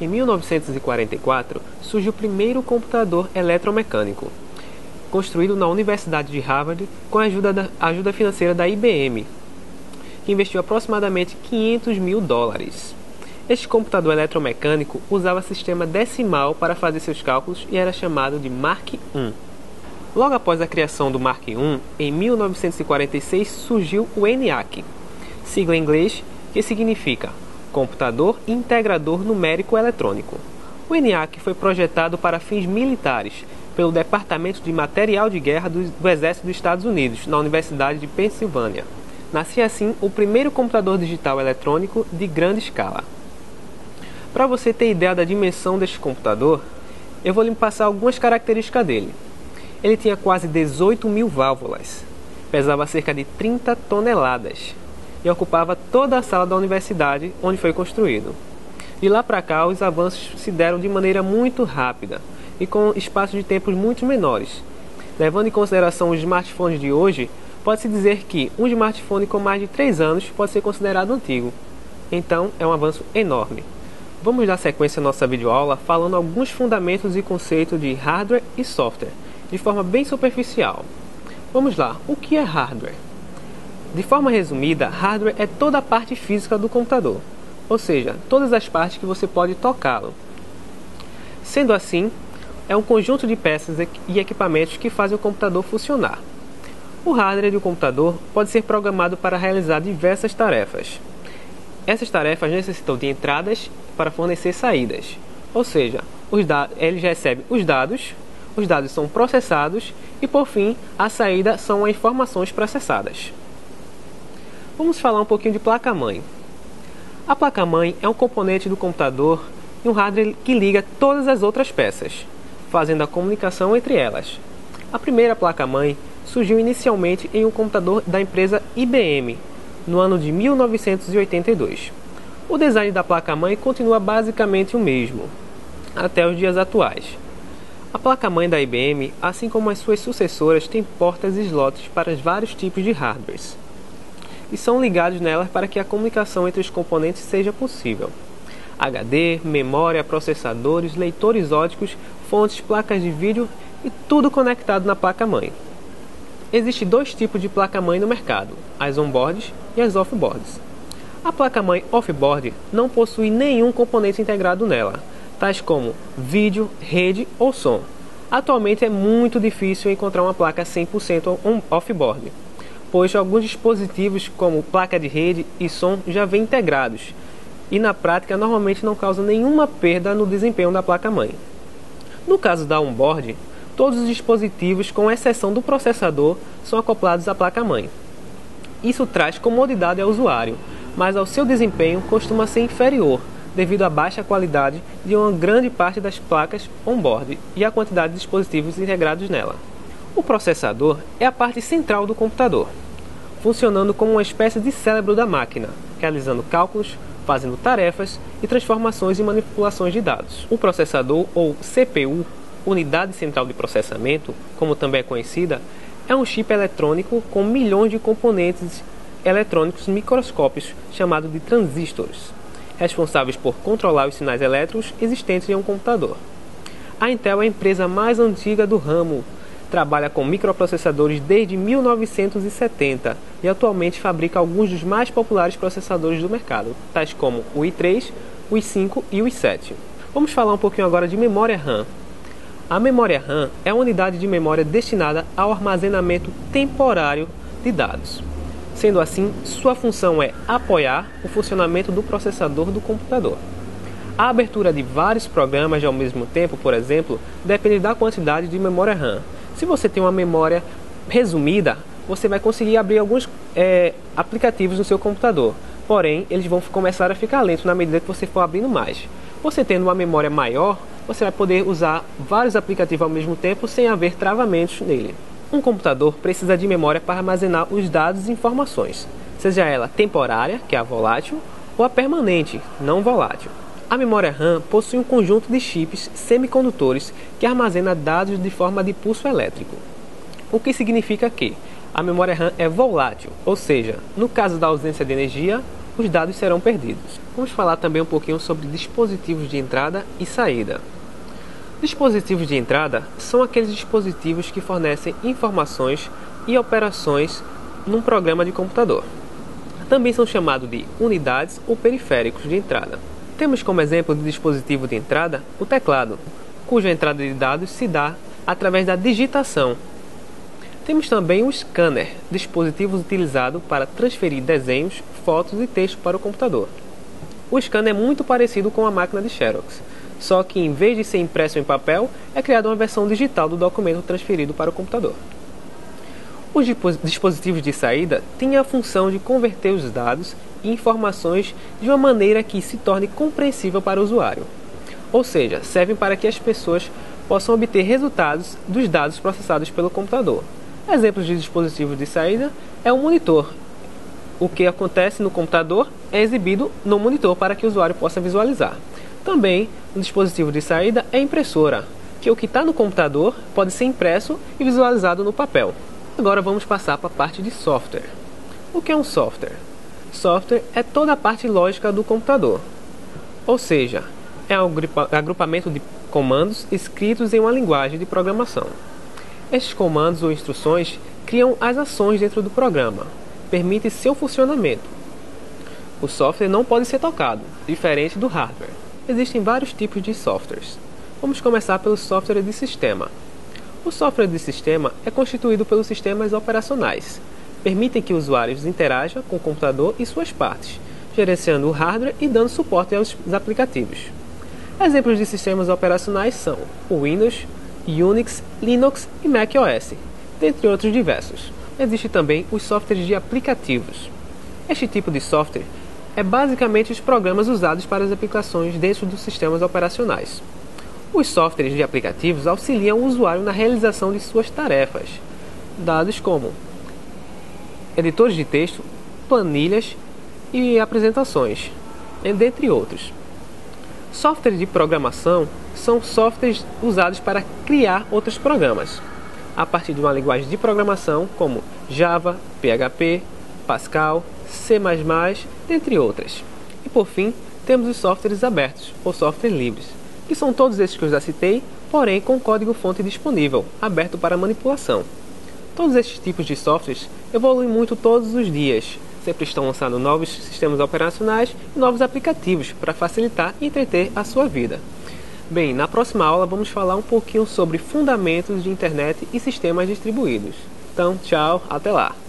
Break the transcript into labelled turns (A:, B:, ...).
A: Em 1944, surgiu o primeiro computador eletromecânico, construído na Universidade de Harvard com a ajuda financeira da IBM, que investiu aproximadamente US$ 500 mil. Este computador eletromecânico usava sistema decimal para fazer seus cálculos e era chamado de Mark I. Logo após a criação do Mark I, em 1946 surgiu o ENIAC, sigla em inglês que significa Computador Integrador Numérico Eletrônico. O ENIAC foi projetado para fins militares pelo Departamento de Material de Guerra do Exército dos Estados Unidos, na Universidade de Pensilvânia. Nascia assim o primeiro computador digital eletrônico de grande escala. Para você ter ideia da dimensão deste computador, eu vou lhe passar algumas características dele. Ele tinha quase 18 mil válvulas, pesava cerca de 30 toneladas e ocupava toda a sala da universidade onde foi construído. De lá para cá, os avanços se deram de maneira muito rápida e com espaços de tempo muito menores. Levando em consideração os smartphones de hoje, pode-se dizer que um smartphone com mais de 3 anos pode ser considerado antigo. Então, é um avanço enorme. Vamos dar sequência à nossa videoaula falando alguns fundamentos e conceitos de hardware e software, de forma bem superficial. Vamos lá, o que é hardware? De forma resumida, hardware é toda a parte física do computador, ou seja, todas as partes que você pode tocá-lo. Sendo assim, é um conjunto de peças e equipamentos que fazem o computador funcionar. O hardware do computador pode ser programado para realizar diversas tarefas. Essas tarefas necessitam de entradas para fornecer saídas, ou seja, ele recebe os dados são processados e, por fim, a saída são as informações processadas. Vamos falar um pouquinho de placa-mãe. A placa-mãe é um componente do computador e um hardware que liga todas as outras peças, fazendo a comunicação entre elas. A primeira placa-mãe surgiu inicialmente em um computador da empresa IBM, no ano de 1982. O design da placa-mãe continua basicamente o mesmo, até os dias atuais. A placa-mãe da IBM, assim como as suas sucessoras, tem portas e slots para os vários tipos de hardwares, e são ligados nelas para que a comunicação entre os componentes seja possível. HD, memória, processadores, leitores óticos, fontes, placas de vídeo e tudo conectado na placa-mãe. Existem dois tipos de placa-mãe no mercado, as on-boards e as off-boards. A placa-mãe off-board não possui nenhum componente integrado nela, tais como vídeo, rede ou som. Atualmente é muito difícil encontrar uma placa 100% off-board, pois alguns dispositivos como placa de rede e som já vêm integrados e na prática normalmente não causam nenhuma perda no desempenho da placa-mãe. No caso da on-board, todos os dispositivos, com exceção do processador, são acoplados à placa-mãe. Isso traz comodidade ao usuário, mas ao seu desempenho costuma ser inferior, devido à baixa qualidade de uma grande parte das placas on-board e à quantidade de dispositivos integrados nela. O processador é a parte central do computador, funcionando como uma espécie de cérebro da máquina, realizando cálculos, fazendo tarefas e transformações e manipulações de dados. O processador, ou CPU, Unidade Central de Processamento, como também é conhecida, é um chip eletrônico com milhões de componentes eletrônicos microscópicos chamados de transistores, responsáveis por controlar os sinais elétricos existentes em um computador. A Intel é a empresa mais antiga do ramo, trabalha com microprocessadores desde 1970 e atualmente fabrica alguns dos mais populares processadores do mercado, tais como o i3, o i5 e o i7. Vamos falar um pouquinho agora de memória RAM. A memória RAM é uma unidade de memória destinada ao armazenamento temporário de dados. Sendo assim, sua função é apoiar o funcionamento do processador do computador. A abertura de vários programas ao mesmo tempo, por exemplo, depende da quantidade de memória RAM. Se você tem uma memória resumida, você vai conseguir abrir alguns aplicativos no seu computador. Porém, eles vão começar a ficar lentos na medida que você for abrindo mais. Você tendo uma memória maior, você vai poder usar vários aplicativos ao mesmo tempo sem haver travamentos nele. Um computador precisa de memória para armazenar os dados e informações, seja ela temporária, que é a volátil, ou a permanente, não volátil. A memória RAM possui um conjunto de chips semicondutores que armazena dados de forma de pulso elétrico, o que significa que a memória RAM é volátil, ou seja, no caso da ausência de energia, os dados serão perdidos. Vamos falar também um pouquinho sobre dispositivos de entrada e saída. Dispositivos de entrada são aqueles dispositivos que fornecem informações e operações num programa de computador. Também são chamados de unidades ou periféricos de entrada. Temos como exemplo de dispositivo de entrada o teclado, cuja entrada de dados se dá através da digitação. Temos também o scanner, dispositivo utilizado para transferir desenhos, fotos e texto para o computador. O scanner é muito parecido com a máquina de Xerox, só que em vez de ser impresso em papel, é criada uma versão digital do documento transferido para o computador. Os dispositivos de saída têm a função de converter os dados e informações de uma maneira que se torne compreensível para o usuário. Ou seja, servem para que as pessoas possam obter resultados dos dados processados pelo computador. Exemplos de dispositivos de saída é o monitor. O que acontece no computador é exibido no monitor para que o usuário possa visualizar. Também, um dispositivo de saída é a impressora, que o que está no computador pode ser impresso e visualizado no papel. Agora vamos passar para a parte de software. O que é um software? Software é toda a parte lógica do computador, ou seja, é um agrupamento de comandos escritos em uma linguagem de programação. Estes comandos ou instruções criam as ações dentro do programa, permitem seu funcionamento. O software não pode ser tocado, diferente do hardware. Existem vários tipos de softwares. Vamos começar pelo software de sistema. O software de sistema é constituído pelos sistemas operacionais. Permitem que usuários interajam com o computador e suas partes, gerenciando o hardware e dando suporte aos aplicativos. Exemplos de sistemas operacionais são o Windows, Unix, Linux e macOS, dentre outros diversos. Existem também os softwares de aplicativos. Este tipo de software é basicamente os programas usados para as aplicações dentro dos sistemas operacionais. Os softwares de aplicativos auxiliam o usuário na realização de suas tarefas, dados como editores de texto, planilhas e apresentações, dentre outros. Softwares de programação são softwares usados para criar outros programas, a partir de uma linguagem de programação como Java, PHP, Pascal, C++, dentre outras. E por fim, temos os softwares abertos, ou softwares livres, que são todos esses que eu já citei, porém com código-fonte disponível, aberto para manipulação. Todos estes tipos de softwares evoluem muito todos os dias, sempre estão lançando novos sistemas operacionais e novos aplicativos para facilitar e entreter a sua vida. Bem, na próxima aula vamos falar um pouquinho sobre fundamentos de internet e sistemas distribuídos. Então, tchau, até lá!